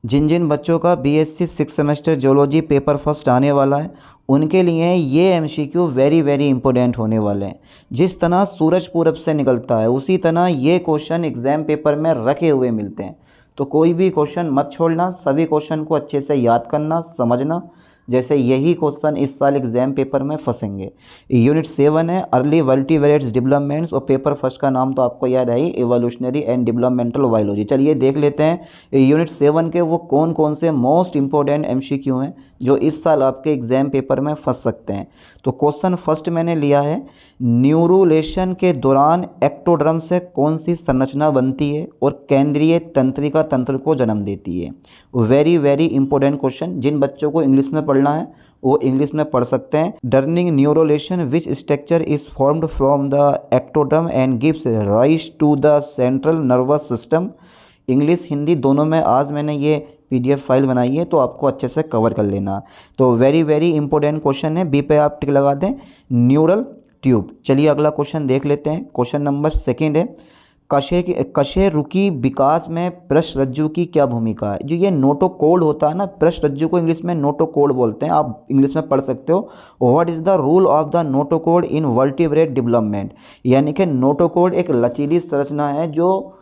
जिन जिन बच्चों का BSc 6 semester geology paper first आने वाला है उनके लिए ये एमसीक्यू वेरी वेरी इंपॉर्टेंट होने वाले हैं। जिस तरह सूरज पूरब से निकलता है उसी तरह ये क्वेश्चन एग्ज़ाम पेपर में रखे हुए मिलते हैं। तो कोई भी क्वेश्चन मत छोड़ना, सभी क्वेश्चन को अच्छे से याद करना, समझना, जैसे यही क्वेश्चन इस साल एग्जाम पेपर में फंसेंगे। यूनिट 7 है अर्ली वर्टिब्रेट्स डेवलपमेंट्स और पेपर फर्स्ट का नाम तो आपको याद है ही, एवोल्यूशनरी एंड डेवलपमेंटल बायोलॉजी। चलिए देख लेते हैं यूनिट 7 के वो कौन कौन से मोस्ट इंपॉर्टेंट एमसीक्यू हैं जो इस साल आपके एग्जाम पेपर में फंस सकते हैं। तो क्वेश्चन फर्स्ट मैंने लिया है, न्यूरोलेशन के दौरान एक्टोडर्म से कौन सी संरचना बनती है और केंद्रीय तंत्रिका तंत्र को जन्म देती है। वेरी वेरी इंपॉर्टेंट क्वेश्चन, जिन बच्चों को इंग्लिश में पढ़ना है वो इंग्लिश में पढ़ सकते हैं। During neurulation which structure is formed from the ectoderm and gives rise to the central nervous system. English Hindi दोनों में आज मैंने ये पीडीएफ फाइल बनाई है तो आपको अच्छे से कवर कर लेना। तो वेरी वेरी इंपॉर्टेंट क्वेश्चन है, बी पे आप टिक लगा दें, न्यूरल ट्यूब। चलिए अगला क्वेश्चन देख लेते हैं। क्वेश्चन नंबर 2 है, कशेरुकी विकास में पृष्ठरज्जु की क्या भूमिका है। जो ये नोटोकॉर्ड होता है ना, पृष्ठरज्जु को इंग्लिश में नोटोकॉर्ड बोलते हैं, आप इंग्लिश में पढ़ सकते हो। What is the role of the notochord in vertebrate development. यानी कि नोटोकॉर्ड एक लचीली संरचना है जो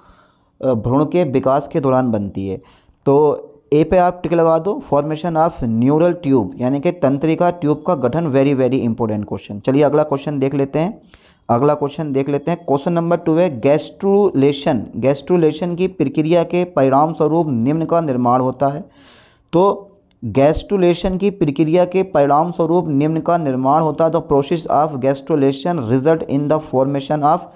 भ्रूण के विकास के दौरान बनती है। तो ए पे आप टिक लगा दो, फॉर्मेशन ऑफ न्यूरल ट्यूब यानी कि तंत्रिका ट्यूब का गठन। Very very important question. चलिए अगला क्वेश्चन देख लेते हैं। क्वेश्चन नंबर 2 है, गैस्ट्रुलेशन की प्रक्रिया के परिणाम स्वरूप निम्न का निर्माण होता है। तो गैस्ट्रुलेशन की प्रक्रिया के परिणाम स्वरूप निम्न का निर्माण होता है। The process of gastrulation result in the formation of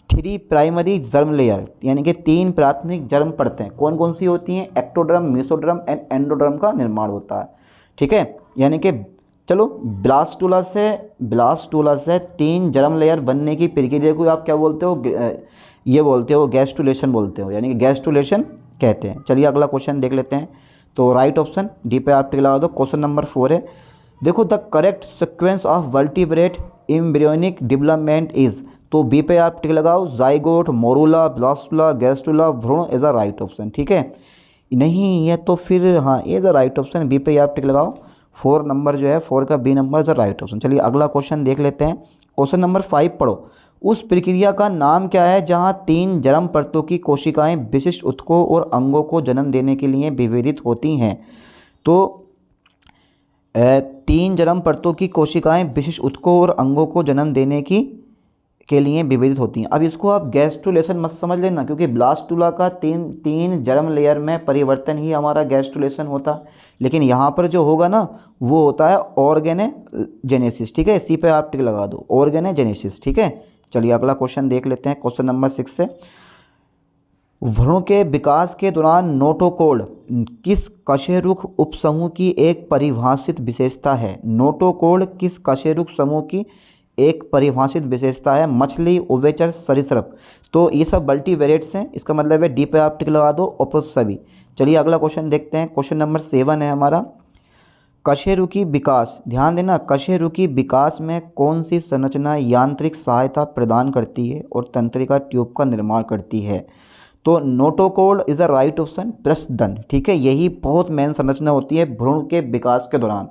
3 primary germ layer यानी कि 3 प्राथमिक जर्म परतें कौन कौन सी होती हैं, एक्टोडर्म, मेसोडर्म एंड एंडोडर्म का निर्माण होता है। ठीक है, यानी कि चलो ब्लास्टूला से 3 जर्म लेयर बनने की प्रक्रिया को आप क्या बोलते हो, ये बोलते हो गैस्ट्रुलेशन बोलते हो, यानी कि गैस्ट्रुलेशन कहते हैं। चलिए अगला क्वेश्चन देख लेते हैं। तो राइट ऑप्शन डी पे आप टिक लगा दो। क्वेश्चन नंबर 4 है, देखो the correct sequence of vertebrate embryonic development is. तो बी पे आप टिक लगाओ, जाइगोट, मोरूला, ब्लास्टूला, गैस्ट्रुला, भ्रूण इज अ राइट ऑप्शन। ठीक है, नहीं है तो फिर हाँ is a right option, B पे आप टिक लगाओ। 4 नंबर जो है 4 का B number is a right option. चलिए अगला क्वेश्चन देख लेते हैं। क्वेश्चन नंबर 5 पढ़ो, उस प्रक्रिया का नाम क्या है जहां 3 जर्म परतों की कोशिकाएं विशिष्ट ऊतकों और अंगों को जन्म देने के लिए विभेदित होती हैं। तो 3 जर्म परतों की कोशिकाएं विशिष्ट ऊतकों और अंगों को जन्म देने के लिए विभेदित होती हैं। अब इसको आप गैस्ट्रुलेशन मत समझ लेना, क्योंकि ब्लास्टूला का तीन जर्म लेयर में परिवर्तन ही हमारा गैस्ट्रुलेशन होता है। लेकिन यहाँ पर जो होगा ना वो होता है ऑर्गेनेजेनेसिस। ठीक है, इसी पे आप टिक लगा दो, ऑर्गेनेजेनेसिस। ठीक है, चलिए अगला क्वेश्चन देख लेते हैं। क्वेश्चन नंबर 6 से, भ्रूण के विकास के दौरान नोटोकॉर्ड किस कशेरुक उपसमूह की एक परिभाषित विशेषता है। नोटोकॉर्ड किस कशेरुक समूह की एक परिभाषित विशेषता है। मछली, उभयचर, सरीसृप। तो ये सब मल्टीवेरिएट्स हैं, इसका मतलब है डी पे आप टिक लगा दो, उपरोक्त सभी। चलिए अगला क्वेश्चन देखते हैं। क्वेश्चन नंबर 7 है हमारा, कशेरुकी विकास। ध्यान देना, कशेरुकी विकास में कौन सी संरचना यांत्रिक सहायता प्रदान करती है और तंत्रिका ट्यूब का निर्माण करती है। तो notochord is a right option, पृष्ठदंड। ठीक है, यही बहुत मेन संरचना होती है भ्रूण के विकास के दौरान।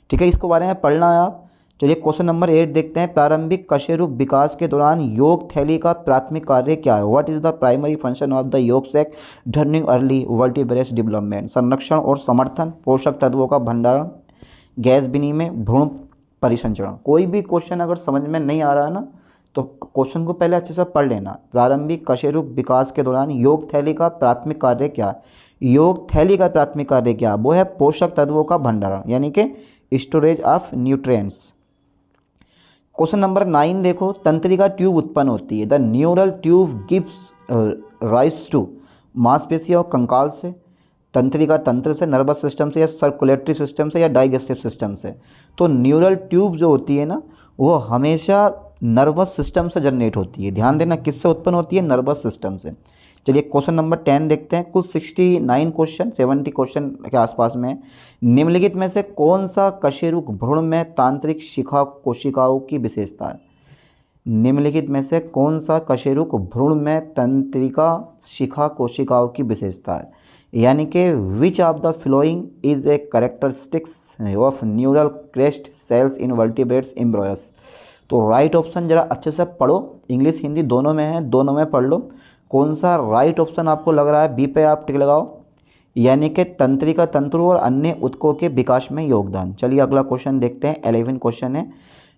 ठीक है, इसको बारे में पढ़ना है आप। चलिए क्वेश्चन नंबर 8 देखते हैं, प्रारंभिक कशेरुक विकास के दौरान योग थैली का प्राथमिक कार्य क्या है। What is the primary function of the yolk sac during early vertebrates development. संरक्षण और समर्थन, पोषक तत्वों का भंडारण, गैस विनिमय, भ्रूण परिसंचरण। कोई भी क्वेश्चन अगर समझ में नहीं आ रहा है ना तो क्वेश्चन को पहले अच्छे से पढ़ लेना। प्रारंभिक कशेरुक विकास के दौरान योग थैली का प्राथमिक कार्य क्या। योग थैली का प्राथमिक कार्य क्या, वो है पोषक तत्वों का भंडारण यानी कि storage of nutrients. Question number 9 देखो, तंत्रिका ट्यूब उत्पन्न होती है। The neural tube gives rise to, मांसपेशी और कंकाल से, तंत्रिका तंत्र से, नर्वस सिस्टम से या सर्कुलेटरी सिस्टम से या डाइजेस्टिव सिस्टम से। तो न्यूरल ट्यूब जो होती है ना वो हमेशा नर्वस सिस्टम से जनरेट होती है। ध्यान देना, किससे उत्पन्न होती है, नर्वस सिस्टम से। चलिए क्वेश्चन नंबर 10 देखते हैं। कुल 69 क्वेश्चन 70 क्वेश्चन के आसपास में। निम्नलिखित में से कौन सा कशेरुक भ्रूण में तांत्रिक शिखा कोशिकाओं की विशेषता है। निम्नलिखित में से कौन सा कशेरुक भ्रूण में तंत्रिका शिखा कोशिकाओं की विशेषता है। यानी कि which of the following is a characteristics of neural crest cells in vertebrates embryos. तो राइट ऑप्शन जरा अच्छे से पढ़ो, इंग्लिश हिंदी दोनों में है, दोनों में पढ़ लो। कौन सा राइट ऑप्शन आपको लग रहा है, बी पे आप टिक लगाओ, यानी कि तंत्रिका तंत्र और अन्य ऊतकों के विकास में योगदान। चलिए अगला क्वेश्चन देखते हैं, 11 क्वेश्चन है।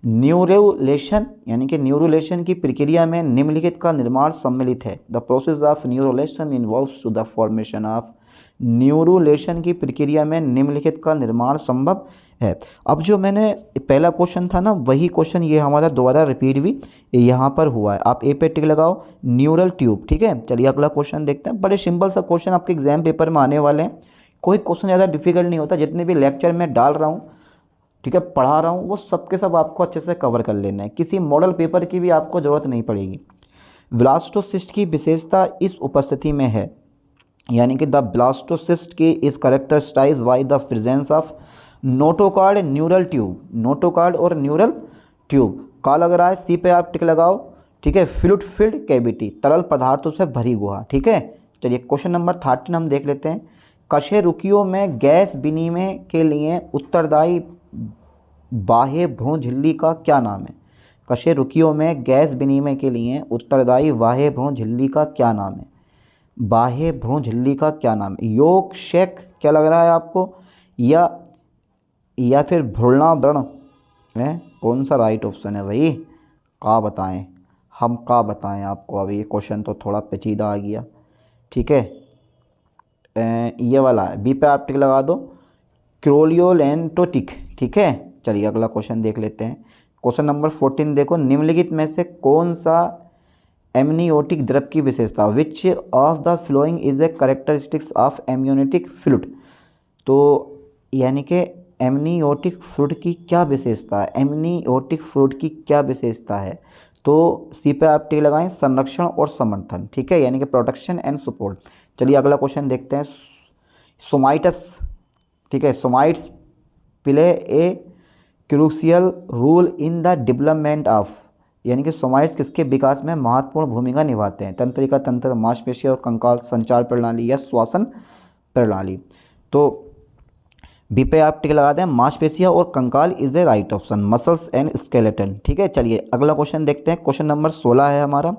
न्यूरोलेशन यानी कि न्यूरोलेशन की प्रक्रिया में निम्नलिखित का निर्माण सम्मिलित है। The process of neurulation involves to the formation of. Neurulation की प्रक्रिया में निम्नलिखित का निर्माण संभव है। अब जो मैंने पहला क्वेश्चन था ना, वही क्वेश्चन ये हमारा दोबारा रिपीट भी यहाँ पर हुआ है। आप ए पे टिक लगाओ, न्यूरल ट्यूब। ठीक है, चलिए अगला क्वेश्चन देखते हैं। बड़े सिंपल सा क्वेश्चन आपके एग्जाम पेपर में आने वाले हैं, कोई क्वेश्चन ज़्यादा डिफिकल्ट नहीं होता। जितने भी लेक्चर में डाल रहा हूँ, ठीक है, पढ़ा रहा हूँ, वो सब के सब आपको अच्छे से कवर कर लेना है, किसी मॉडल पेपर की भी आपको ज़रूरत नहीं पड़ेगी। ब्लास्टोसिस्ट की विशेषता इस उपस्थिति में है, यानी कि द ब्लास्टोसिस्ट की is characterized by the presence of notochord neural tube. Notochord और न्यूरल ट्यूब का लग रहा है, सी पे आप टिक लगाओ। ठीक है, फ्लूइड फिल्ड कैविटी, तरल पदार्थों से भरी गुहा। ठीक है, चलिए क्वेश्चन नंबर 13 हम देख लेते हैं। कशेरुकियों में गैस विनिमय के लिए उत्तरदायी बाह्य भ्रूण झिल्ली का क्या नाम है? कशेरुकियों में गैस विनिमय के लिए उत्तरदायी बाह्य भ्रूण झिल्ली का क्या नाम है? बाह्य भ्रूण झिल्ली का क्या नाम है? योग शेक क्या लग रहा है आपको, या फिर भ्रूणावरण है? कौन सा राइट ऑप्शन है भाई, का बताएं, हम का बताएं आपको। अभी ये क्वेश्चन तो थोड़ा पेचीदा आ गया। ठीक है, ये वाला है, बी पे आप टिक लगा दो, क्रोलियोलेंटोटिक। ठीक है, चलिए अगला क्वेश्चन देख लेते हैं। क्वेश्चन नंबर 14 देखो, निम्नलिखित में से कौन सा एमनियोटिक द्रव की विशेषता, विच of the following is A characteristics of amniotic fluid. तो यानी कि एमनियोटिक फ्लूइड की क्या विशेषता है, एमनियोटिक फ्लूइड की क्या विशेषता है? तो सी पे आप टिक लगाएं, संरक्षण और समर्थन। ठीक है, यानी कि प्रोटेक्शन एंड सपोर्ट। चलिए अगला क्वेश्चन देखते हैं। सोमाइटस, ठीक है, somites play a crucial role in the development of, यानी कि सोमाइट्स किसके विकास में महत्वपूर्ण भूमिका निभाते हैं? तंत्रिका तंत्र, मांसपेशी और कंकाल, संचार प्रणाली या श्वसन प्रणाली। तो बी पे आप टिक लगा दें, मांसपेशियाँ और कंकाल is a right option, muscles and skeleton. ठीक है, चलिए अगला क्वेश्चन देखते हैं। क्वेश्चन नंबर 16 है हमारा।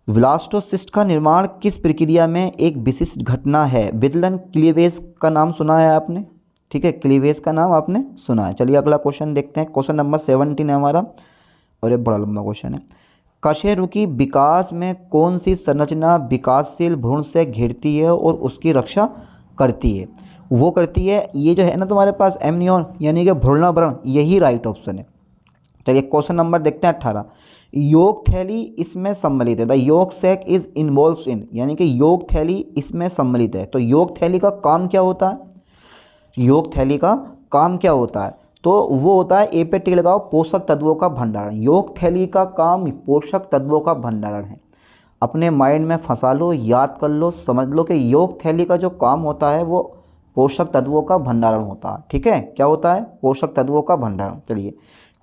ब्लास्टोसिस्ट का निर्माण किस प्रक्रिया में एक विशिष्ट घटना है? विदलन क्लीवेज का नाम सुना है आपने? ठीक है, क्लीवेज का नाम आपने सुना है। चलिए अगला क्वेश्चन देखते हैं। क्वेश्चन नंबर 17 है हमारा, और ये बड़ा लंबा क्वेश्चन है। कशेरुकी विकास में कौन सी संरचना विकासशील भ्रूण से घिरती है और उसकी रक्षा करती है? वो करती है, ये जो है ना तुम्हारे पास एमनियोन, यानी कि भ्रूणावरण, यही राइट ऑप्शन है। चलिए क्वेश्चन नंबर देखते हैं 18। योग थैली इसमें सम्मिलित है, the yolk sac is involved इन, यानी कि योग थैली इसमें सम्मिलित है। तो योग थैली का काम क्या होता है? योग थैली का काम क्या होता है? तो वो होता है, ए पे टिक लगाओ, पोषक तत्वों का भंडारण। योग थैली का काम पोषक तत्वों का भंडारण है। अपने माइंड में फंसा लो, याद कर लो, समझ लो कि योग थैली का जो काम होता है वो पोषक तत्वों का भंडारण होता है। ठीक है, क्या होता है? पोषक तत्वों का भंडारण। चलिए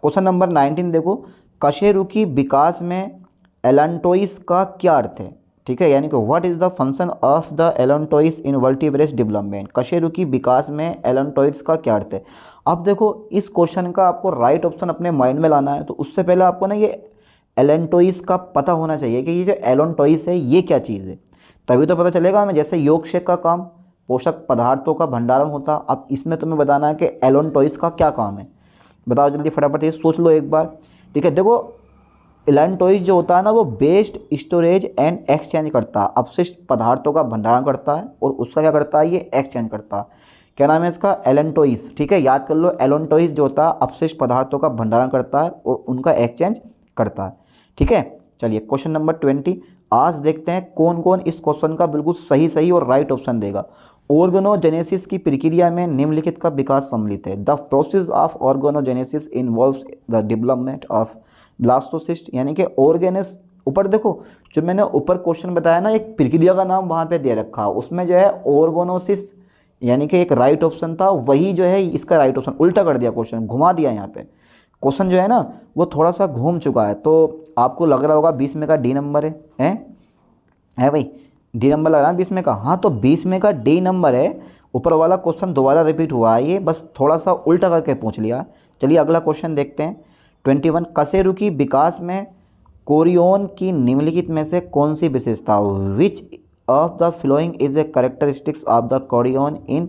क्वेश्चन नंबर 19 देखो, कशेरुकी विकास में एलेंटोइस का क्या अर्थ है? ठीक है, यानी कि what is the function of the allantois in vertebrates development. कशेरुकी विकास में एलेंटोइड्स का क्या अर्थ है? अब देखो, इस क्वेश्चन का आपको राइट ऑप्शन अपने माइंड में लाना है, तो उससे पहले आपको ना ये एलेंटोइस का पता होना चाहिए कि ये जो एलेंटोइस है ये क्या चीज़ है, तभी तो पता चलेगा हमें। जैसे योग शेक का काम पोषक पदार्थों का भंडारण होता, अब इसमें तुम्हें बताना है कि एलेंटोइस का क्या काम है। बताओ जल्दी फटाफट, ये सोच लो एक बार। ठीक है, देखो एलेंटोइस जो होता है ना, वो वेस्ट स्टोरेज एंड एक्सचेंज करता है, अपशिष्ट पदार्थों का भंडारण करता है, और उसका क्या करता है, ये एक्सचेंज करता है। क्या नाम है इसका? एलेंटोइस। ठीक है, याद कर लो, एलेंटोइस जो होता है अपशिष्ट पदार्थों का भंडारण करता है और उनका एक्सचेंज करता है। ठीक है, चलिए क्वेश्चन नंबर 20 आज देखते हैं कौन कौन इस क्वेश्चन का बिल्कुल सही सही और राइट ऑप्शन देगा। ऑर्गेनोजेनेसिस की प्रक्रिया में निम्नलिखित का विकास सम्मिलित है। The process of organogenesis involves the development of blastocyst, यानी कि ऑर्गेनेस, ऊपर देखो जो मैंने ऊपर क्वेश्चन बताया ना, एक प्रक्रिया का नाम वहाँ पे दे रखा, उसमें जो है ऑर्गेनोसिस यानी कि एक राइट ऑप्शन था, वही जो है इसका राइट ऑप्शन, उल्टा कर दिया क्वेश्चन, घुमा दिया। यहाँ पे क्वेश्चन जो है ना वो थोड़ा सा घूम चुका है, तो आपको लग रहा होगा 20 में का डी नंबर है भाई, डी नंबर लग रहा है 20 में का। हाँ तो 20 में का डी नंबर है। ऊपर वाला क्वेश्चन दोबारा रिपीट हुआ है, ये बस थोड़ा सा उल्टा करके पूछ लिया। चलिए अगला क्वेश्चन देखते हैं। 21 कशेरु की विकास में कोरियोन की निम्नलिखित में से कौन सी विशेषता, विच of the following is A characteristics of the chorion in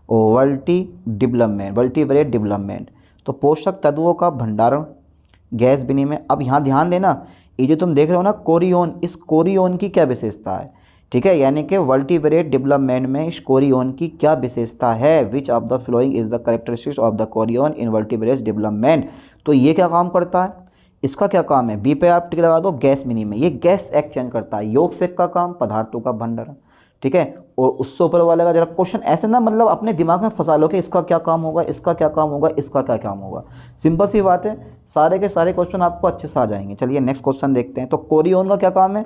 vertebrate development. तो पोषक तत्वों का भंडारण, गैस विनिमय। अब यहाँ ध्यान देना, ये जो तुम देख रहे हो ना कोरियोन, इस कोरियोन की क्या विशेषता है, ठीक है, यानी कि वर्टिब्रेट डेवलपमेंट में इस कोरियोन की क्या विशेषता है, which of the following is the characteristics of the chorion in vertebrate development. तो ये क्या काम करता है, इसका क्या काम है, बी पे आप टिक लगा दो, गैस विनिमय, ये गैस एक्सचेंज करता है। योग सेक का काम पदार्थों का भंडारण, ठीक है। और उससे ऊपर वाले का जरा क्वेश्चन ऐसे ना मतलब अपने दिमाग में फंसा लो कि इसका क्या काम होगा, इसका क्या काम होगा, इसका क्या काम होगा। सिंपल सी बात है, सारे के सारे क्वेश्चन आपको अच्छे से आ जाएंगे। चलिए नेक्स्ट क्वेश्चन देखते हैं। तो कोरियोन का क्या काम है,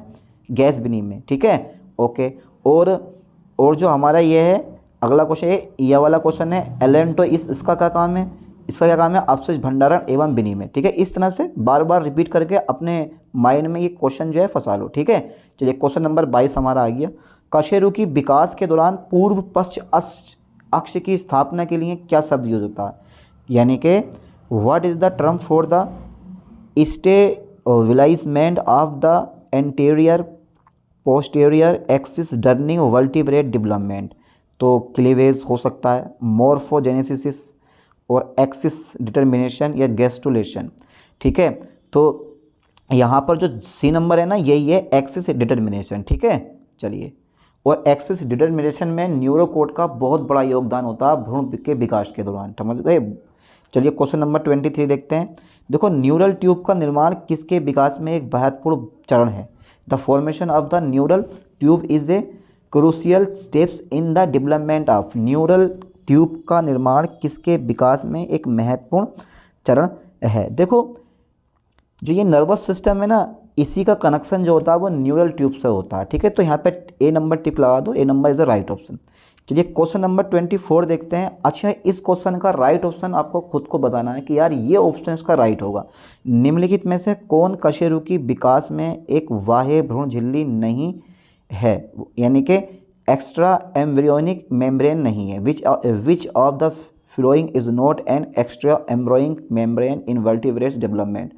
गैस विनिमय, ठीक है, ओके। और जो हमारा ये है अगला क्वेश्चन, ये वाला क्वेश्चन है एलेंटो, इसका क्या काम है, इसका क्या काम है, अवशेष भंडारण एवं विनिमय, ठीक है। इस तरह से बार बार रिपीट करके अपने माइंड में ये क्वेश्चन जो है फंसा लो, ठीक है। चलिए क्वेश्चन नंबर 22 हमारा आ गया। कशेरु की विकास के दौरान पूर्व पश्चिम अक्ष की स्थापना के लिए क्या शब्द यूज होता है, यानी कि what is the term for the stabilizement of the anterior posterior axis during vertebrate development. तो क्लीवेज हो सकता है, मोर्फोजेनेसिस और एक्सिस डिटर्मिनेशन या गेस्टुलेशन, ठीक है। तो यहाँ पर जो सी नंबर है ना यही है एक्सिस डिटर्मिनेशन, ठीक है। चलिए, और एक्सिस डिटर्मिनेशन में न्यूरोकोड का बहुत बड़ा योगदान होता है भ्रूण के विकास के दौरान, समझ गए। चलिए क्वेश्चन नंबर 23 देखते हैं। देखो, न्यूरल ट्यूब का निर्माण किसके विकास में एक महत्वपूर्ण चरण है। The formation of the neural tube is a crucial steps in the development of. Neural tube का निर्माण किसके विकास में एक महत्वपूर्ण चरण है। देखो, जो ये नर्वस सिस्टम है ना, इसी का कनेक्शन जो होता है वो न्यूरल ट्यूब से होता है, ठीक है। तो यहाँ पे ए नंबर टिक लगा दो, A number is the right option. चलिए क्वेश्चन नंबर 24 देखते हैं। अच्छा, इस क्वेश्चन का राइट ऑप्शन आपको खुद को बताना है कि यार ये ऑप्शन इसका राइट होगा। निम्नलिखित में से कौन कशेरु की विकास में एक बाह्य भ्रूण झिल्ली नहीं है, यानी कि एक्स्ट्रा एम्ब्रियोनिक मेम्ब्रेन नहीं है। Which of the following is not an extra embryonic membrane in vertebrates development.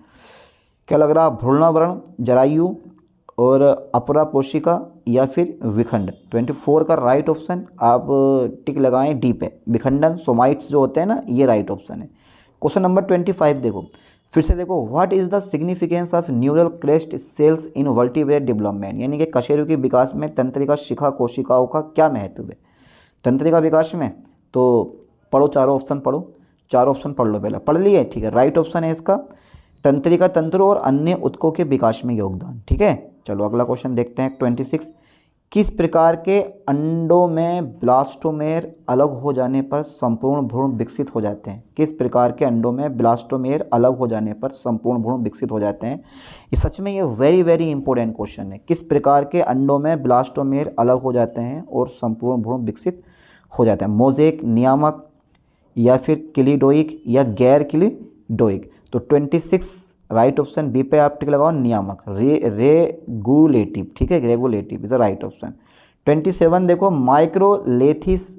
क्या लग रहा है, भ्रूणावरण, जरायु और अपरा पोशिका या फिर विखंड। 24 का राइट ऑप्शन आप टिक लगाएं डी पे, विखंडन सोमाइट्स जो होते हैं ना, ये राइट ऑप्शन है। क्वेश्चन नंबर 25 देखो, फिर से देखो, what is the significance of neural crest cells in vertebrate development, यानी कि कशेरु के विकास में तंत्रिका शिखा कोशिकाओं का क्या महत्व है तंत्रिका विकास में। तो पढ़ो, चारों ऑप्शन पढ़ो, चारों ऑप्शन पढ़ लो, पहले पढ़ लिए, ठीक है। राइट ऑप्शन है इसका तंत्रिका तंत्र और अन्य ऊतकों के विकास में योगदान, ठीक है। चलो अगला क्वेश्चन देखते हैं 26। किस प्रकार के अंडों में ब्लास्टोमेर अलग हो जाने पर संपूर्ण भ्रूण विकसित हो जाते हैं। किस प्रकार के अंडों में ब्लास्टोमेर अलग हो जाने पर संपूर्ण भ्रूण विकसित हो जाते हैं। ये सच में ये वेरी वेरी इंपॉर्टेंट क्वेश्चन है। किस प्रकार के अंडों में ब्लास्टोमेर अलग हो जाते हैं और संपूर्ण भ्रूण विकसित हो जाते हैं। मोज़ेक, नियामक या फिर क्लिडोइक या गैर क्लिडोइक। तो 26 राइट ऑप्शन बी पे आप टिक लगाओ, नियामक, रेगुलेटिव, ठीक है, regulative is the right option. 27 देखो, माइक्रोलेसिथल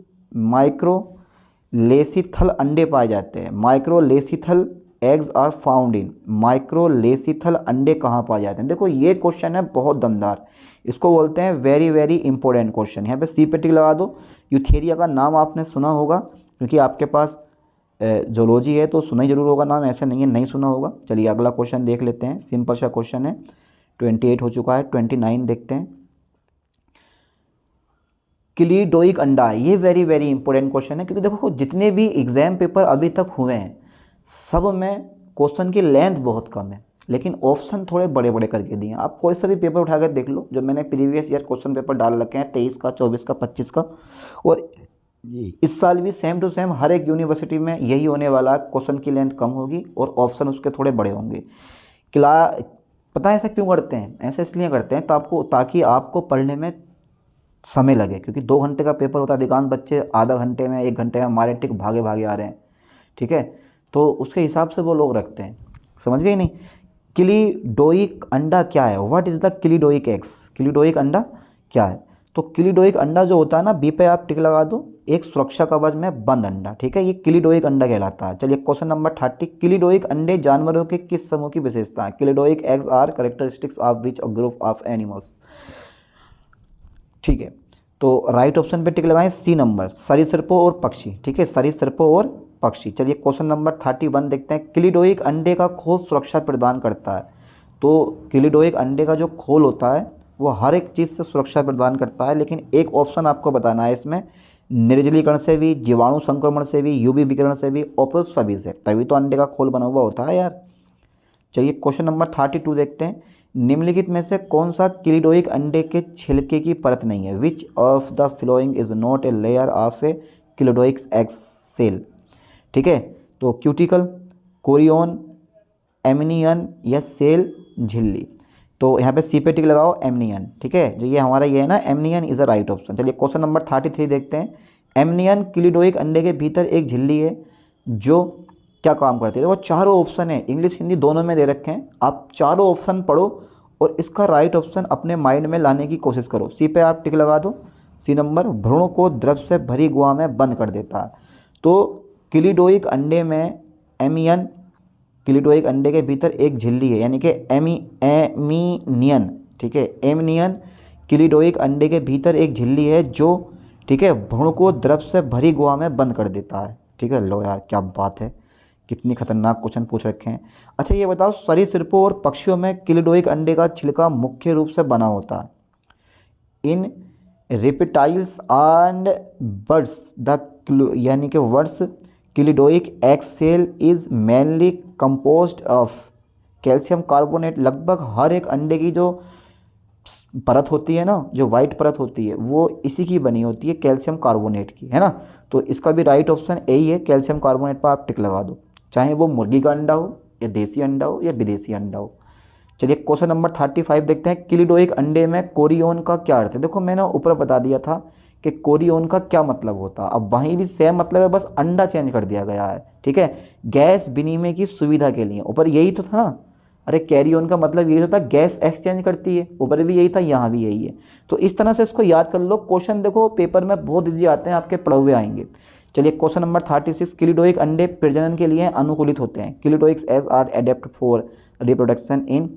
अंडे पाए जाते हैं। Microlecithal eggs are found in. Microlecithal अंडे कहाँ पाए जाते हैं। देखो ये क्वेश्चन है बहुत दमदार, इसको बोलते हैं वेरी वेरी इंपॉर्टेंट क्वेश्चन। यहाँ पे सी पे टिक लगा दो। यूथेरिया का नाम आपने सुना होगा क्योंकि आपके पास जोलॉजी है तो सुना ही जरूर होगा नाम, ऐसा नहीं है नहीं सुना होगा। चलिए अगला क्वेश्चन देख लेते हैं, सिंपल सा क्वेश्चन है। 28 हो चुका है, 29 देखते हैं। क्लिडोइक अंडा, ये वेरी वेरी इंपॉर्टेंट क्वेश्चन है क्योंकि देखो जितने भी एग्जाम पेपर अभी तक हुए हैं सब में क्वेश्चन की लेंथ बहुत कम है लेकिन ऑप्शन थोड़े बड़े बड़े करके दिए हैं। आप कोई सा भी पेपर उठा कर देख लो, जो मैंने प्रीवियस ईयर क्वेश्चन पेपर डाल रखे हैं 23 का, 24 का, 25 का, और इस साल भी सेम टू सेम हर एक यूनिवर्सिटी में यही होने वाला। क्वेश्चन की लेंथ कम होगी और ऑप्शन उसके थोड़े बड़े होंगे। पता है ऐसा क्यों करते हैं, ऐसा इसलिए करते हैं ताकि आपको पढ़ने में समय लगे, क्योंकि 2 घंटे का पेपर होता है, अधिकांश बच्चे आधा घंटे में 1 घंटे में हमारे टिक भागे भागे आ रहे हैं, ठीक है। तो उसके हिसाब से वो लोग रखते हैं, समझ गए नहीं। क्लिडोइक अंडा क्या है, व्हाट इज़ द क्लिडोइक एग्स, क्लिडोइक अंडा क्या है। तो क्लिडोइक अंडा जो होता है ना, बी पे आप टिक लगा दो, एक सुरक्षा कवच में बंद अंडा, ठीक है, ये क्लिडोइक अंडा कहलाता है। चलिए क्वेश्चन नंबर 30, क्लिडोइक अंडे जानवरों के किस समूह की विशेषता है? Cleidoic eggs are characteristics of which group of animals, ठीक है। तो राइट ऑप्शन पे टिक लगाएं, सी नंबर, सरीसृपों और पक्षी, ठीक है, सरीसृपों और पक्षी। चलिए क्वेश्चन नंबर 31 देखते हैं, क्लिडोइक अंडे का खोल सुरक्षा प्रदान करता है। तो क्लिडोइक अंडे का जो खोल होता है वो हर एक चीज़ से सुरक्षा प्रदान करता है, लेकिन एक ऑप्शन आपको बताना है इसमें, निर्जलीकरण से भी, जीवाणु संक्रमण से भी, यूवी विकिरण से भी, और सभी से, तभी तो अंडे का खोल बना हुआ होता है यार। चलिए क्वेश्चन नंबर 32 देखते हैं, निम्नलिखित में से कौन सा क्लिडोइक अंडे के छिलके की परत नहीं है? Which of the following is not a layer of a cleidoic egg cell, ठीक है। तो क्यूटिकल, कोरियोन, एमनियन या सेल झिल्ली। तो यहाँ पे सी पे टिक लगाओ, एमनियन, ठीक है, जो ये हमारा ये है ना, amnion is a right option. चलिए क्वेश्चन नंबर 33 देखते हैं, एमनियन क्लिडोइक अंडे के भीतर एक झिल्ली है जो क्या काम करती है? देखो चारों ऑप्शन है, इंग्लिश हिंदी दोनों में दे रखे हैं, आप चारों ऑप्शन पढ़ो और इसका राइट ऑप्शन अपने माइंड में लाने की कोशिश करो। सी पे आप टिक लगा दो, सी नंबर, भ्रूण को द्रव से भरी गुहा में बंद कर देता है। तो क्लिडोइक अंडे में एमियन, क्लिडोइक अंडे के भीतर एक झिल्ली है, यानी कि एमीनियन, ठीक है, एमनियन क्लिडोइक अंडे के भीतर एक झिल्ली है जो, ठीक है, भ्रूण को द्रव से भरी गुहा में बंद कर देता है, ठीक है। लो यार क्या बात है, कितनी खतरनाक क्वेश्चन पूछ रखे हैं। अच्छा ये बताओ, सरीसृपों और पक्षियों में क्लिडोइक अंडे का छिलका मुख्य रूप से बना होता है। In reptiles and birds the, यानी कि words cleidoic egg cell is mainly composed of calcium carbonate. लगभग हर एक अंडे की जो परत होती है ना, जो वाइट परत होती है, वो इसी की बनी होती है, कैल्शियम कार्बोनेट की, है ना। तो इसका भी राइट ऑप्शन यही है, कैल्शियम कार्बोनेट पर आप टिक लगा दो, चाहे वो मुर्गी का अंडा हो या देसी अंडा हो या विदेशी अंडा हो। चलिए क्वेश्चन नंबर 35 देखते हैं, क्लिडोइक अंडे में कोरियोन का क्या अर्थ है? देखो मैंने ऊपर बता दिया था कि कोरियोन का क्या मतलब होता है, अब वहीं भी सेम मतलब है, बस अंडा चेंज कर दिया गया है, ठीक है, गैस विनिमय की सुविधा के लिए। ऊपर यही तो था ना, अरे कैरी ऑन का मतलब यही होता है, गैस एक्सचेंज करती है, ऊपर भी यही था, यहाँ भी यही है। तो इस तरह से इसको याद कर लो, क्वेश्चन देखो पेपर में बहुत ईजी आते हैं, आपके पढ़े हुए आएंगे। चलिए क्वेश्चन नंबर 36, क्लिडोइक अंडे प्रजनन के लिए अनुकूलित होते हैं। Cleidoic eggs are adapt for reproduction in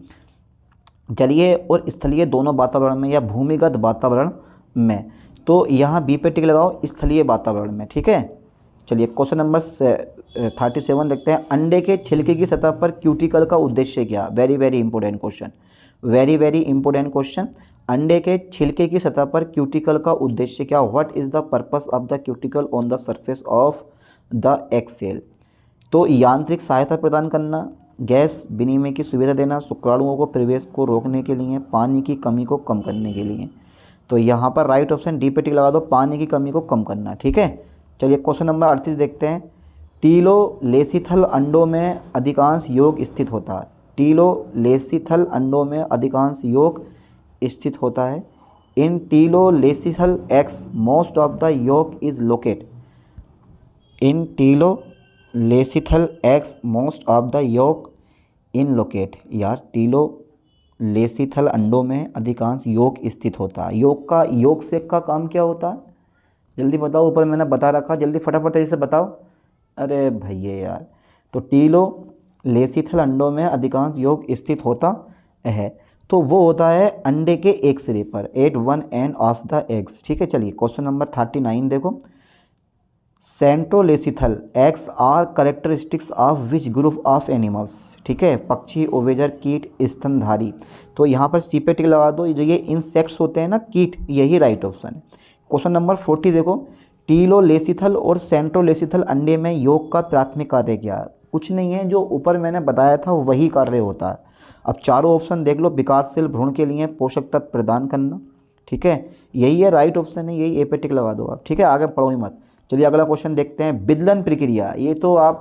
जलीय और स्थलीय दोनों वातावरण में या भूमिगत वातावरण में। तो यहाँ बी पे टिक लगाओ, स्थलीय वातावरण में, ठीक है। चलिए क्वेश्चन नंबर 37 देखते हैं, अंडे के छिलके की सतह पर क्यूटिकल का उद्देश्य क्या? Very very important question, very very important question. अंडे के छिलके की सतह पर क्यूटिकल का उद्देश्य क्या? What is the purpose of the cuticle on the surface of the egg cell? तो यांत्रिक सहायता प्रदान करना, गैस विनिमय की सुविधा देना, शुक्राणुओं को प्रवेश को रोकने के लिए, पानी की कमी को कम करने के लिए। तो यहाँ पर राइट ऑप्शन डी पे टिक लगा दो, पानी की कमी को कम करना, ठीक है। चलिए क्वेश्चन नंबर 38 देखते हैं, टीलोलेसिथल अंडों में अधिकांश योग स्थित होता है। टीलोलेसिथल अंडों में अधिकांश योग स्थित होता है। In telolecithal eggs most of the yolk is locate. In telolecithal eggs most of the yolk in locate. यार टीलोलेसिथल अंडों में अधिकांश योग स्थित होता है। योग से का काम क्या होता है? जल्दी बताओ, ऊपर मैंने बता रखा, जल्दी फटाफट से बताओ। अरे भैया यार, तो टीलोलेसिथल अंडों में अधिकांश योग स्थित होता है, तो वो होता है अंडे के एक सिरे पर, at one end of the eggs, ठीक है। चलिए क्वेश्चन नंबर 39 देखो, centrolecithal eggs are characteristics of which group of animals, ठीक है, पक्षी, ओवेजर, कीट, स्तनधारी। तो यहाँ पर सी पे टिक लगा दो, जो ये इंसेक्ट्स होते हैं ना, कीट, यही राइट ऑप्शन है। क्वेश्चन नंबर 40 देखो, टीलोलेसिथल और सेंट्रोलेसिथल अंडे में योग का प्राथमिक कार्य क्या है? कुछ नहीं है, जो ऊपर मैंने बताया था वही कार्य होता है। अब चारों ऑप्शन देख लो, विकासशील भ्रूण के लिए पोषक तत्व प्रदान करना, ठीक है, यही है राइट ऑप्शन है, यही ए पे टिक लगा दो आप, ठीक है, आगे पढ़ो ही मत। चलिए अगला क्वेश्चन देखते हैं, विदलन प्रक्रिया। ये तो आप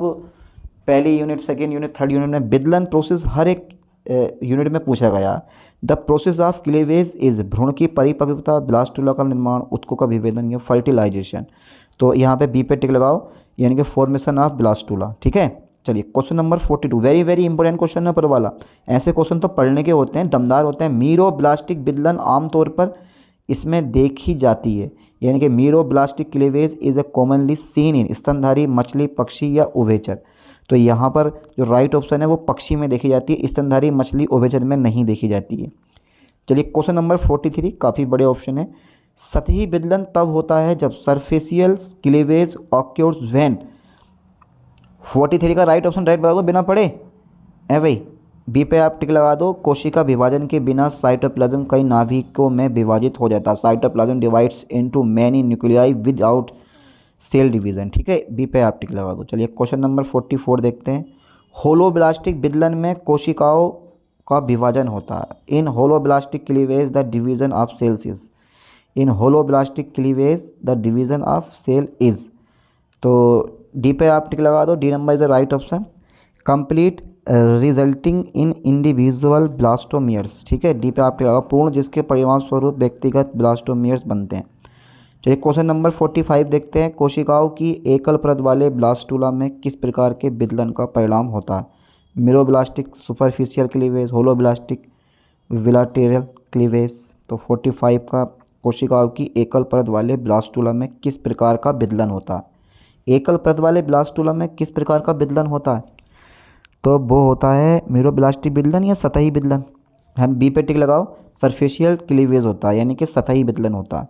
पहली unit, second unit, third unit में विदलन प्रोसेस हर एक यूनिट में पूछा गया। The process of cleavage is भ्रूण की परिपक्वता, ब्लास्टुला का निर्माण, उत्कों का विभेदन या फर्टिलाइजेशन। तो यहाँ पे बी पे टिक लगाओ, यानी कि फॉर्मेशन ऑफ ब्लास्टुला, ठीक है। चलिए question number 42, very very important question है पर वाला, ऐसे क्वेश्चन तो पढ़ने के होते हैं, दमदार होते हैं। मीरो ब्लास्टिक विदलन आमतौर पर इसमें देखी जाती है, यानी कि meroblastic cleavage is a commonly seen in स्तनधारी मछली, पक्षी या उभयचर। तो यहाँ पर जो राइट ऑप्शन है वो पक्षी में देखी जाती है, स्तनधारी मछली उभयचर में नहीं देखी जाती है। चलिए क्वेश्चन नंबर 43, काफ़ी बड़े ऑप्शन है। सतही विदलन तब होता है जब सरफेसियल क्लीवेज ऑक्योर्स व्हेन। 43 का राइट ऑप्शन राइट बता दो बिना पढ़े। भाई बी पे आप टिक लगा दो। कोशिका विभाजन के बिना साइटोप्लाज्म कई नाभिकों में विभाजित हो जाता है। Cytoplasm divides into many nuclei without cell division. ठीक है, बी पे आप टिक लगा दो। चलिए क्वेश्चन नंबर 44 देखते हैं। होलोब्लास्टिक विदलन में कोशिकाओं का विभाजन होता है। In holoblastic cleavage the division of cells is. In holoblastic cleavage the division of cell is. तो डी पे आप टिक लगा दो। D number is the right option. Complete resulting in individual blastomeres. ठीक है, डी पे आप टिक लगा। पूर्ण जिसके परिणाम स्वरूप व्यक्तिगत ब्लास्टोमियर्स बनते हैं। चलिए क्वेश्चन नंबर 45 देखते हैं। कोशिकाओं की एकल परत वाले ब्लास्टुला में किस प्रकार के विदलन का परिणाम होता है। Meroblastic superficial cleavage, holoblastic bilateral cleavage. तो 45 का कोशिकाओं की एकल परत वाले ब्लास्टुला में किस प्रकार का विदलन होता है। एकल परत वाले ब्लास्टुला में किस प्रकार का विदलन होता है, तो वो होता है मीरोब्लास्टिक विदलन या सतही विदलन। हम बी पे टिक लगाओ। सरफेशियल क्लीवेज होता है, यानी कि सतही विदलन होता है।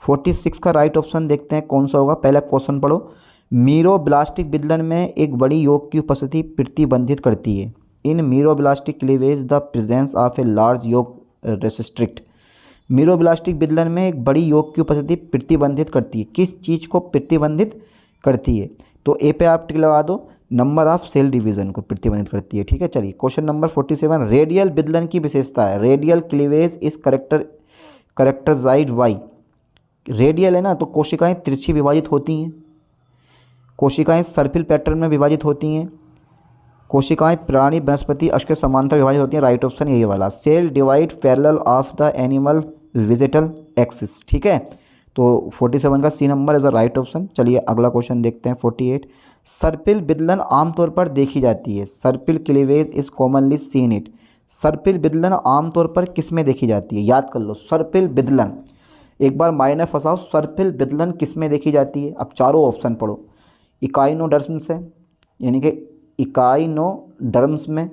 46 का राइट ऑप्शन देखते हैं कौन सा होगा। पहला क्वेश्चन पढ़ो। मीरोब्लास्टिक विदलन में एक बड़ी योग की उपस्थिति प्रतिबंधित करती है। In meroblastic cleavage the presence of a large yolk restrict. Meroblastic विदलन में एक बड़ी योग की उपस्थिति प्रतिबंधित करती है। किस चीज़ को प्रतिबंधित करती है, तो ए पे आप टिक लगा दो। नंबर ऑफ सेल डिवीजन को प्रतिबंधित करती है। ठीक है, चलिए क्वेश्चन नंबर 47। रेडियल विदलन की विशेषता है। रेडियल क्लीवेज इस करेक्टराइज्ड बाई। रेडियल है ना, तो कोशिकाएं तिरछी विभाजित होती हैं, कोशिकाएं सर्पिल पैटर्न में विभाजित होती हैं, कोशिकाएं प्राणी वनस्पति अक्ष के समांतर विभाजित होती हैं। राइट ऑप्शन यही वाला। Cell divide parallel of the animal vegetal axis. ठीक है, तो 47 का C number is the right option. चलिए अगला क्वेश्चन देखते हैं 48। सर्पिल विदलन आमतौर पर देखी जाती है। सर्पिल cleavage is commonly seen it. सर्पिल विदलन आमतौर पर किस में देखी जाती है, याद कर लो। सर्पिल विदलन एक बार मायने फंसाओ। सर्पिल विदलन किस में देखी जाती है। अब चारों ऑप्शन पढ़ो। इकाइनोडर्म्स है, यानी कि इकाइनोडर्म्स में,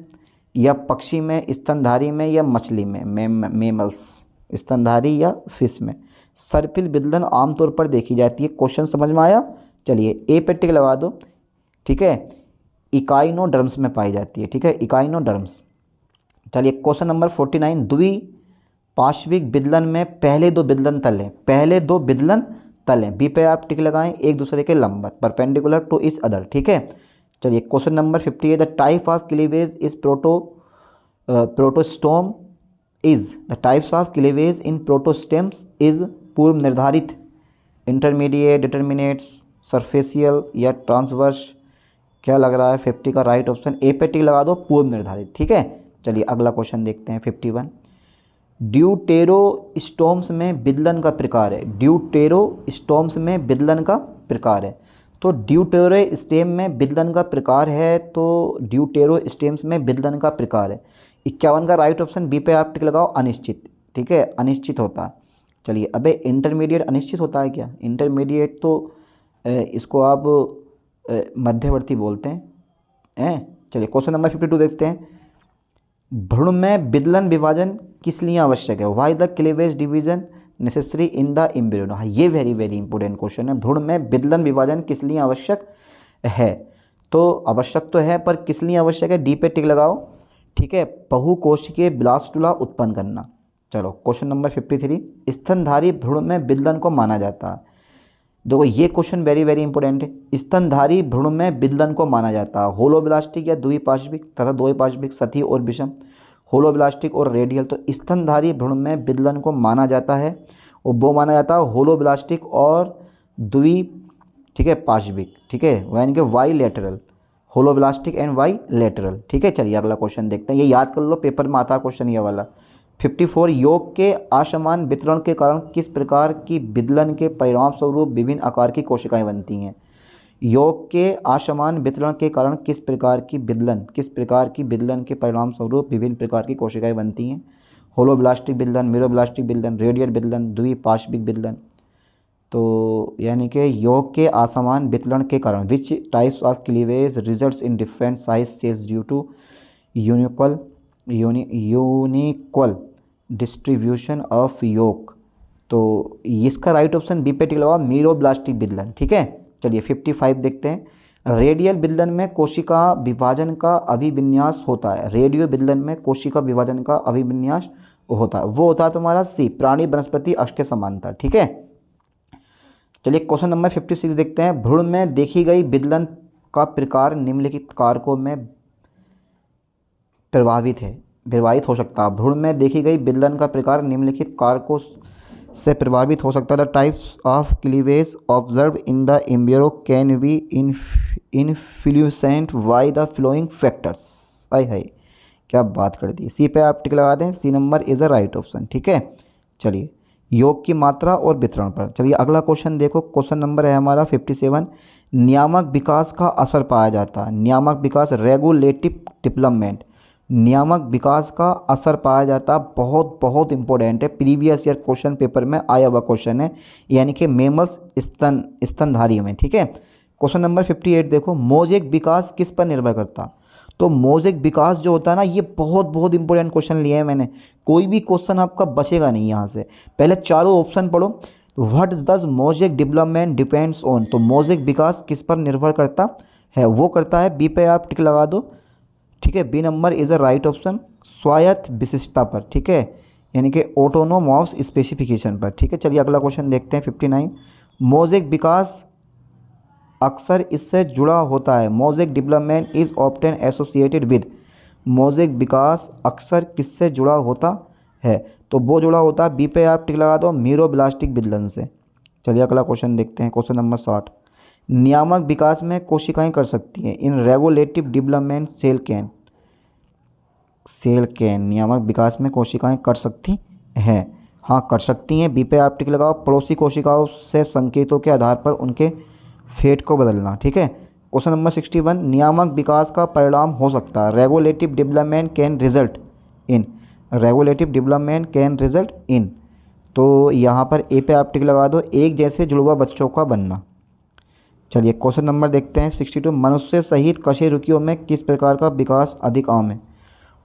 या पक्षी में, स्तनधारी में, या मछली में, मेमल्स, स्तनधारी या फिश में सर्पिल विदलन आमतौर पर देखी जाती है। क्वेश्चन समझ में आया। चलिए ए पे टिक लगा दो। ठीक है, इकाइनोडर्म्स में पाई जाती है। ठीक है, इकाइनोडर्म्स। चलिए क्वेश्चन नंबर 49। द्विपार्श्विक विदलन में पहले दो विदलन तल हैं। पहले दो विदलन तल हैं, बी पे आप टिक लगाएं, एक दूसरे के लंबवत, परपेंडिकुलर टू ईच अदर। ठीक है, चलिए question number 58। The type of cleavage is protostome is. The types of cleavage in protostomes is पूर्व निर्धारित, इंटरमीडिएट, डिटर्मिनेट्स, सरफेसियल या ट्रांसवर्स। क्या लग रहा है 50 का राइट ऑप्शन। ए पे टिक लगा दो, पूर्व निर्धारित। ठीक है, चलिए अगला क्वेश्चन देखते हैं 51। ड्यूटेरोस्टोम्स में विदलन का प्रकार है। ड्यूटेरोस्टोम्स में विदलन का प्रकार है, तो ड्यूटेरोस्टेम में विदलन का प्रकार है, तो ड्यूटेरोस्टेम्स में विदलन का प्रकार है। 51 का राइट ऑप्शन। बी पे आप टिक लगाओ, अनिश्चित। ठीक है, अनिश्चित होता है। चलिए अबे इंटरमीडिएट अनिश्चित होता है क्या। इंटरमीडिएट तो इसको आप मध्यवर्ती बोलते हैं। चलिए क्वेश्चन नंबर 52 देखते हैं। भ्रूण में विदलन विभाजन किस लिए आवश्यक है। Why the cleavage division necessary in the embryo. हाँ, ये वेरी वेरी इंपॉर्टेंट क्वेश्चन है। भ्रूण में विदलन विभाजन किस लिए आवश्यक है, तो आवश्यक तो है, पर किस लिए आवश्यक है। डी पे टिक लगाओ। ठीक है, बहुकोशिकीय ब्लास्टुला उत्पन्न करना। चलो क्वेश्चन नंबर 53। स्तनधारी भ्रूण में विदलन को माना जाता है। देखो ये क्वेश्चन वेरी वेरी इंपॉर्टेंट है। स्तनधारी भ्रूण में विदलन को माना जाता है। होलोब्लास्टिक या द्विपार्श्विक तथा द्विपार्श्विक, सतही और विषम, होलोब्लास्टिक और रेडियल। तो स्तनधारी भ्रूण में विदलन को माना जाता है, और वो माना जाता है होलोब्लास्टिक और ठीक है, पार्श्विक। ठीक है, यानी कि Y lateral, holoblastic and Y lateral. ठीक है, चलिए अगला क्वेश्चन देखते हैं। ये याद कर लो, पेपर में आता क्वेश्चन ये वाला। 54। योग के असमान वितरण के कारण किस प्रकार की विदलन के परिणाम स्वरूप विभिन्न आकार की कोशिकाएं बनती हैं। योग के असमान वितरण के कारण किस प्रकार की विदलन के परिणाम स्वरूप विभिन्न प्रकार की कोशिकाएं बनती हैं। होलोब्लास्टिक विदलन, मीरोब्लास्टिक विदलन, रेडियल विदलन, द्विपार्श्विक विदलन। तो यानी कि योग के असमान वितरण के कारण which types of cleavage results in different size सेज due to unequal distribution of yolk. तो इसका राइट ऑप्शन बी पे टिक लगा, मीरोब्लास्टिक विदलन। ठीक है, चलिए 55 देखते हैं। रेडियल विदलन में कोशिका विभाजन का अभिविन्यास होता है। रेडियो विदलन में कोशिका विभाजन का अभिविन्यास होता है, वो होता है तुम्हारा सी, प्राणी वनस्पति अक्ष के समांतर। ठीक है, चलिए क्वेश्चन नंबर 56 देखते हैं। भ्रूण में देखी गई विदलन का प्रकार निम्नलिखित कारकों में प्रभावित हो सकता है। भ्रूण में देखी गई विदलन का प्रकार निम्नलिखित कारकों से प्रभावित हो सकता है। The types of cleavage observe in the embryo can be influenced by the flowing factors. हाय हाय, क्या बात कर दी। सी पे आप टिक लगा दें, C number is a right option. ठीक है, चलिए योग की मात्रा और वितरण पर। चलिए अगला क्वेश्चन देखो, क्वेश्चन नंबर है हमारा 57। नियामक विकास का असर पाया जाता है। नियामक विकास, रेगुलेटिव डेवलपमेंट, नियामक विकास का असर पाया जाता, बहुत बहुत इंपॉर्टेंट है, प्रीवियस ईयर क्वेश्चन पेपर में आया हुआ क्वेश्चन है, यानी कि मेमल्स स्तनधारी में। ठीक है, क्वेश्चन नंबर 58 देखो, मोजेक विकास किस पर निर्भर करता। तो मोजेक विकास जो होता है ना, ये बहुत बहुत इंपॉर्टेंट क्वेश्चन लिया है मैंने, कोई भी क्वेश्चन आपका बचेगा नहीं यहाँ से। पहले चारों ऑप्शन पढ़ो। What does mosaic development depends on. तो मोजेक विकास किस पर निर्भर करता है, वो करता है, बी पे आप टिक लगा दो। ठीक है, B number is a right option, स्वायत्त विशिष्टता पर। ठीक है, यानी कि ऑटोनोमस स्पेसिफिकेशन पर। ठीक है, चलिए अगला क्वेश्चन देखते हैं 59। मोजेक विकास अक्सर इससे जुड़ा होता है। Mosaic development is often associated with. Mosaic विकास अक्सर किससे जुड़ा होता है, तो वो जुड़ा होता है, बी पे आप टिक लगा दो, मीरोब्लास्टिक विदलन से। चलिए अगला क्वेश्चन देखते हैं, क्वेश्चन नंबर 60। नियामक विकास में कोशिकाएं कर सकती हैं। इन रेगुलेटिव डेवलपमेंट सेल कैन नियामक विकास में कोशिकाएं कर सकती हैं। हाँ, कर सकती हैं, बी पे आप टिक लगाओ। पड़ोसी कोशिकाओं से संकेतों के आधार पर उनके फेट को बदलना। ठीक है, क्वेश्चन नंबर 61। नियामक विकास का परिणाम हो सकता है। Regulative development can result in. Regulative development can result in, तो यहाँ पर ए पे आप टिक लगा दो, एक जैसे जुड़वा बच्चों का बनना। चलिए क्वेश्चन नंबर देखते हैं 62। मनुष्य सहित कशेरुकियों में किस प्रकार का विकास अधिक आम है।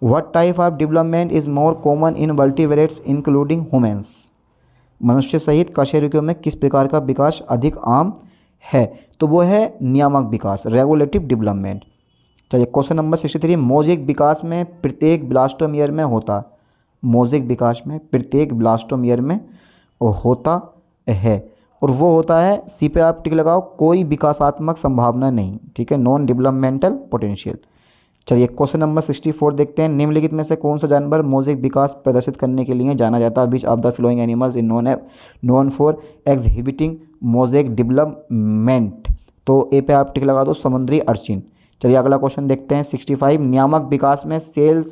What type of development is more common in vertebrates including humans. मनुष्य सहित कशेरुकियों में किस प्रकार का विकास अधिक आम है, तो वो है नियामक विकास, रेगुलेटिव डेवलपमेंट। चलिए क्वेश्चन नंबर 63। मोजेक विकास में प्रत्येक ब्लास्टोमियर में होता। मोजेक विकास में प्रत्येक ब्लास्टोमियर में होता है, और वो होता है, सी पे आप टिक लगाओ, कोई विकासात्मक संभावना नहीं। ठीक है, नॉन डेवलपमेंटल पोटेंशियल। चलिए क्वेश्चन नंबर 64 देखते हैं। निम्नलिखित में से कौन सा जानवर मोजेक विकास प्रदर्शित करने के लिए जाना जाता है। Which of the flowing animals in known for exhibiting mosaic development. तो ए पे आप टिक लगा दो, समुद्री अर्चिन। चलिए अगला क्वेश्चन देखते हैं 65। नियामक विकास में सेल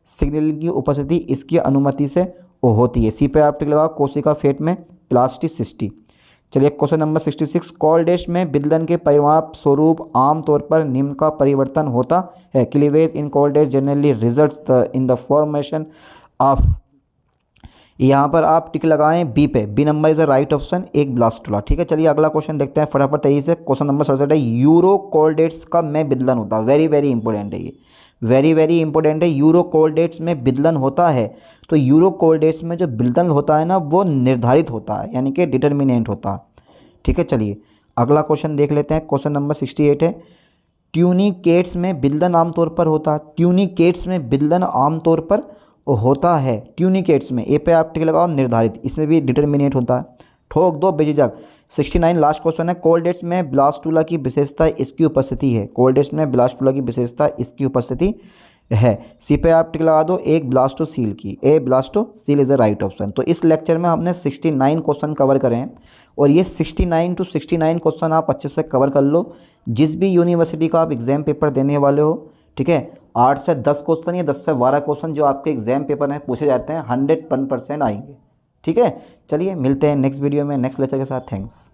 सिग्नलिंग की उपस्थिति इसकी अनुमति से होती है। सी पे आप टिक लगाओ, कोशिका फेट में प्लास्टिसिटी। चलिए क्वेश्चन नंबर 66। कॉलडेश में विदलन के परिणाम स्वरूप आमतौर पर निम्न का परिवर्तन होता है। क्लीवेज इन कॉलडेश generally results in the formation of. यहाँ पर आप टिक लगाएं बी पे, B number is the right option, एक ब्लास्टुला। ठीक है, चलिए अगला क्वेश्चन देखते हैं फटाफट तेजी से। क्वेश्चन नंबर 67 है, यूरोकॉलडेट्स का में विदलन होता है। वेरी वेरी इंपॉर्टेंट है ये, वेरी वेरी इंपॉर्टेंट है। यूरोकॉलडेट्स में विदलन होता है, तो यूरोकॉलडेट्स में जो विदलन होता है ना, वो निर्धारित होता है, यानी कि डिटर्मिनेंट होता है। ठीक है, चलिए अगला क्वेश्चन देख लेते हैं। क्वेश्चन नंबर 68 है, ट्यूनिकेट्स में विदलन आमतौर पर होता है। ट्यूनिकेट्स में विदलन आमतौर पर होता है। ट्यूनिकेट्स में ए पे आप टिक लगाओ, निर्धारित, इसमें भी डिटर्मिनेट होता है। ठोक दो बेझिझक। 69 लास्ट क्वेश्चन है, कोलडेट्स में ब्लास्टुला की विशेषता इसकी उपस्थिति है। कोलडेट्स में ब्लास्टुला की विशेषता इसकी उपस्थिति है। सी पे आप टिक लगा दो, एक ब्लास्टोसील की, a blastocoel is the right option. तो इस लेक्चर में हमने 69 क्वेश्चन कवर करे हैं, और ये 69 to 69 क्वेश्चन आप अच्छे से कवर कर लो। जिस भी यूनिवर्सिटी का आप एग्जाम पेपर देने वाले हो, ठीक है, 8 से 10 क्वेश्चन या 10 से 12 क्वेश्चन जो आपके एग्जाम पेपर में पूछे जाते हैं 101% आएंगे। ठीक है, चलिए मिलते हैं नेक्स्ट वीडियो में नेक्स्ट लेक्चर के साथ। थैंक्स।